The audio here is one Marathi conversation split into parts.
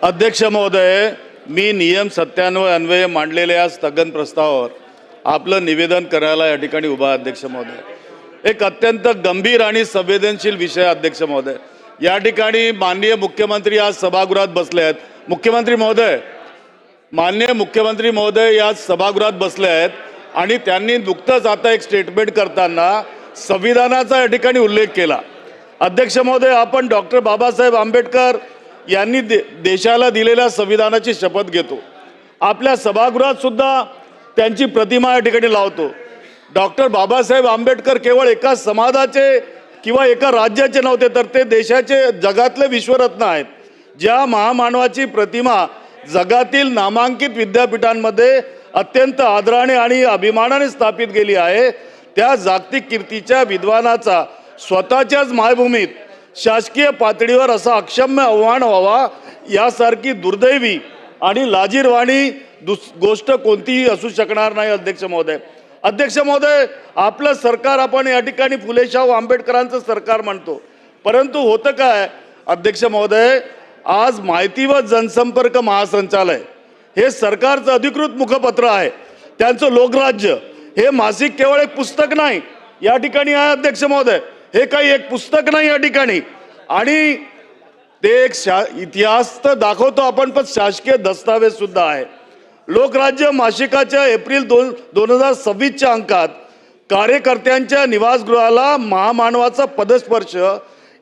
अध्यक्ष महोदय, मी नियम 97 अन्वये मांडलेल्या या स्थगन प्रस्तावावर आपलं निवेदन करायला या ठिकाणी उभा आहे. अध्यक्ष महोदय, एक अत्यंत गंभीर आणि संवेदनशील विषय. अध्यक्ष महोदय, या ठिकाणी माननीय मुख्यमंत्री आज सभागृहात बसले आहेत. माननीय मुख्यमंत्री महोदय या सभागृहात बसले आहेत आणि त्यांनी नुकतंच आता एक स्टेटमेंट करताना संविधानाचा या ठिकाणी उल्लेख केला. अध्यक्ष महोदय, आपण डॉक्टर बाबासाहेब आंबेडकर यांनी देशाला दिलेल्या संविधानाची शपथ घेतो. आपल्या सभागृहात सुद्धा त्यांची प्रतिमा या ठिकाणी लावतो. डॉक्टर बाबासाहेब आंबेडकर केवळ एका समाजाचे किंवा एका राज्याचे नव्हते, तर ते देशाचे जगातले विश्वरत्न आहेत. ज्या महामानवाची प्रतिमा जगातील नामांकित विद्यापीठांमध्ये अत्यंत आदराने आणि अभिमानाने स्थापित केली आहे, त्या जागतिक कीर्तीच्या विद्वानाचा स्वतःच्याच मायभूमीत शासकीय पातळीवर असा अक्षम्य अवमान व्हावा, यासारखी दुर्दैवी आणि लाजिरवाणी गोष्ट कोणतीही असू शकणार नाही. अध्यक्ष महोदय, आपलं सरकार आपण या ठिकाणी फुले शाहू आंबेडकरांचं सरकार म्हणतो, परंतु होतं काय अध्यक्ष महोदय, आज माहिती व जनसंपर्क महासंचालय हे सरकारचं अधिकृत मुखपत्र आहे. त्यांचं लोकराज्य हे मासिक केवळ एक पुस्तक नाही या ठिकाणी आहे. अध्यक्ष महोदय, हे काही एक पुस्तक नाही या ठिकाणी, आणि ते एक इतिहास तर दाखवतो आपण, पण शासकीय दस्तावेज सुद्धा आहे. लोकराज्य मासिकाच्या एप्रिल 2026च्या अंकात कार्यकर्त्यांच्या निवासगृहाला महामानवाचा पदस्पर्श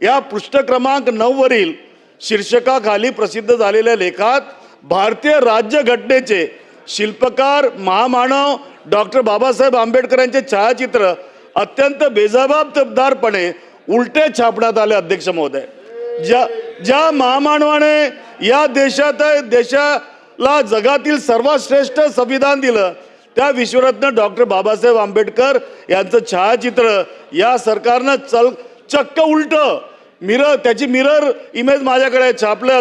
या पृष्ठ क्रमांक 9 वरील शीर्षकाखाली प्रसिद्ध झालेल्या लेखात भारतीय राज्यघटनेचे शिल्पकार महामानव डॉक्टर बाबासाहेब आंबेडकर यांचे छायाचित्र अत्यंत बेजबाबदारपणे उलटे छापण्यात आले. अध्यक्ष महोदय, ज्या महामानवाने या देशाला जगातील सर्वात श्रेष्ठ संविधान दिलं, त्या विश्वरत्न डॉक्टर बाबासाहेब आंबेडकर यांचं छायाचित्र या सरकारनं चक्क उलट त्याची मिरर इमेज माझ्याकडे छापलं.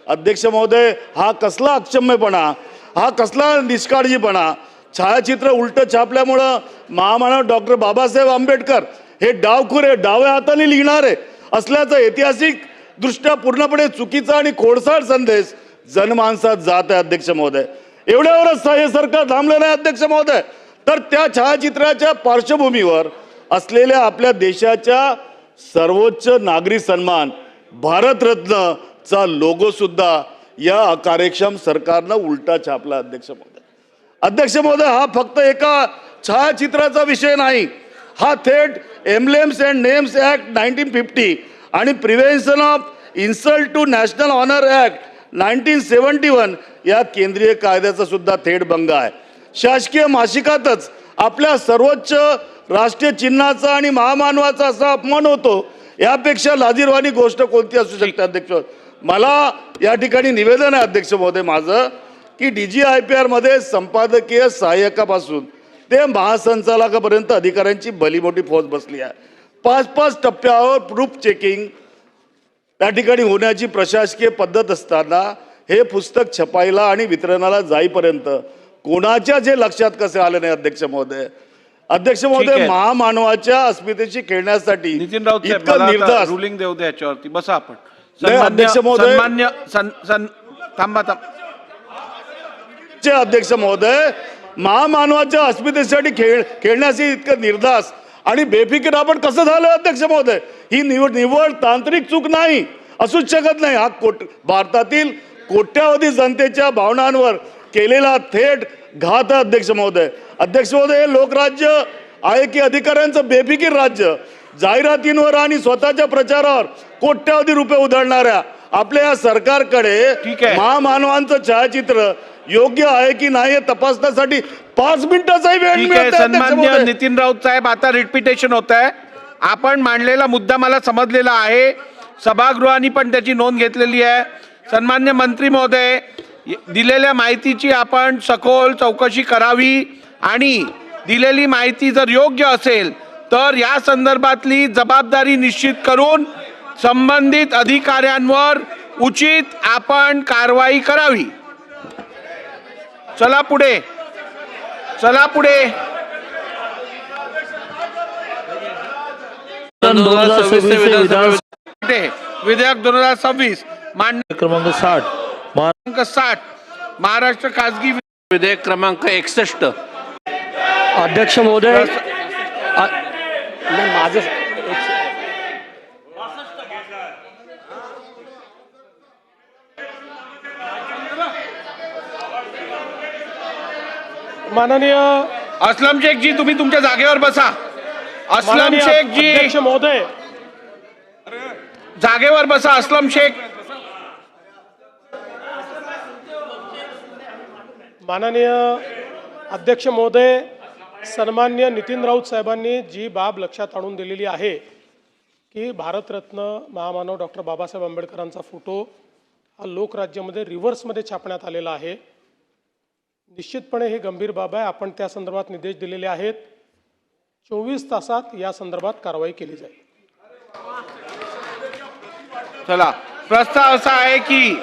अध्यक्ष महोदय, हा कसला अक्षम्यपणा, हा कसला निष्काळजीपणा. छायाचित्र उलट छापल्यामुळं महामानव डॉक्टर बाबासाहेब आंबेडकर हे डावखुरे, डाव्या हाताने लिहिणारे असल्याचा ऐतिहासिक दृष्ट्या पूर्णपणे चुकीचा आणि खोडसाळ संदेश जनमानसात जात आहे. अध्यक्ष महोदय, एवढ्यावरच हे सरकार थांबलं नाही. अध्यक्ष महोदय, तर त्या छायाचित्राच्या पार्श्वभूमीवर असलेल्या आपल्या देशाच्या सर्वोच्च नागरी सन्मान भारतरत्नचा लोगो सुद्धा या अकार्यक्षम सरकारनं उलटा छापला. अध्यक्ष महोदय, हा फक्त एका छायाचित्राचा विषय नाही, हा थेट एम्ब्लेम्स अँड नेम्स ॲक्ट 1950 आणि prevention of insult to national honour act 1971 या केंद्रीय कायद्याचा सुद्धा थेट भंग आहे. शासकीय मासिकातच आपल्या सर्वोच्च राष्ट्रीय चिन्हाचा आणि महामानवाचा असा अपमान होतो, यापेक्षा लाजिरवाणी गोष्ट कोणती असू शकते. अध्यक्ष, मला या ठिकाणी निवेदन आहे अध्यक्ष महोदय माझं, की DGIPR मध्ये संपादकीय सहाय्यकापासून ते महासंचालकापर्यंत अधिकाऱ्यांची भली मोठी फौज बसली आहे. 5-5 टप्प्यावर प्रूफ चेकिंग त्या ठिकाणी होण्याची प्रशासकीय पद्धत असताना हे पुस्तक छपाईला आणि वितरणाला जाईपर्यंत कोणाच्या जे लक्षात कसे आले नाही. अध्यक्ष महोदय, महामानवाच्या अस्मितेशी खेळण्यासाठी इतकं निर्धास्त रुलिंग देऊ द्या याच्यावरती. बसा आपण. अध्यक्ष महोदय, अध्यक्ष महोदय, महामानवाच्या अस्मितेसाठी खेळण्याची इतकं निर्धास्त आणि बेफिकीर आपण कसं झालं. अध्यक्ष महोदय, ही निव्वळ तांत्रिक चूक नाही, असूच शकत नाही. हा भारतातील कोट्यावधी जनतेच्या भावनांवर केलेला थेट घात आहे. अध्यक्ष महोदय, हे लोकराज्य आहे की अधिकाऱ्यांचं बेफिकीर राज्य? जाहिरातींवर आणि स्वतःच्या प्रचारावर कोट्यावधी रुपये उधळणाऱ्या आपल्या या सरकारकडे महामानवांचं छायाचित्र योग्य आहे की नाही हे तपासण्यासाठी 5 मिनिटाचाही वेळ मिळत. सन्माननीय नितीन राऊत साहेब, आता रिपिटेशन होत आहे. आपण मांडलेला मुद्दा मला समजलेला आहे, सभागृहाने पण त्याची नोंद घेतलेली आहे. सन्माननीय मंत्री महोदय, दिलेल्या माहितीची आपण सखोल चौकशी करावी आणि दिलेली माहिती जर योग्य असेल तर या संदर्भातली जबाबदारी निश्चित करून संबंधित अधिकाऱ्यांवर उचित आपण कारवाई करावी. चला पुढे. विधेयक 2026 मांडणी क्रमांक 60 क्रमांक 60 महाराष्ट्र खासगी विधेयक क्रमांक 61. अध्यक्ष महोदय नाही, माझं माननीय असलम शेख जी तुम्ही तुमच्या जागेवर बसा. असलम माननीय शेख जी अध्यक्ष महोदय, जागेवर बसा. असलम शेख. माननीय अध्यक्ष महोदय, सन्मान्य नितीन राऊत साहेबांनी जी बाब लक्षात आणून दिलेली आहे की भारतरत्न महामानव डॉक्टर बाबासाहेब आंबेडकरांचा फोटो हा लोकराज्यामध्ये रिव्हर्समध्ये छापण्यात आलेला आहे. निश्चितपणे ही गंभीर बाब आहे. आपण त्या संदर्भात निर्देश दिलेले आहेत. 24 तासात या संदर्भात कारवाई केली जाईल. चला, प्रस्ताव असा आहे की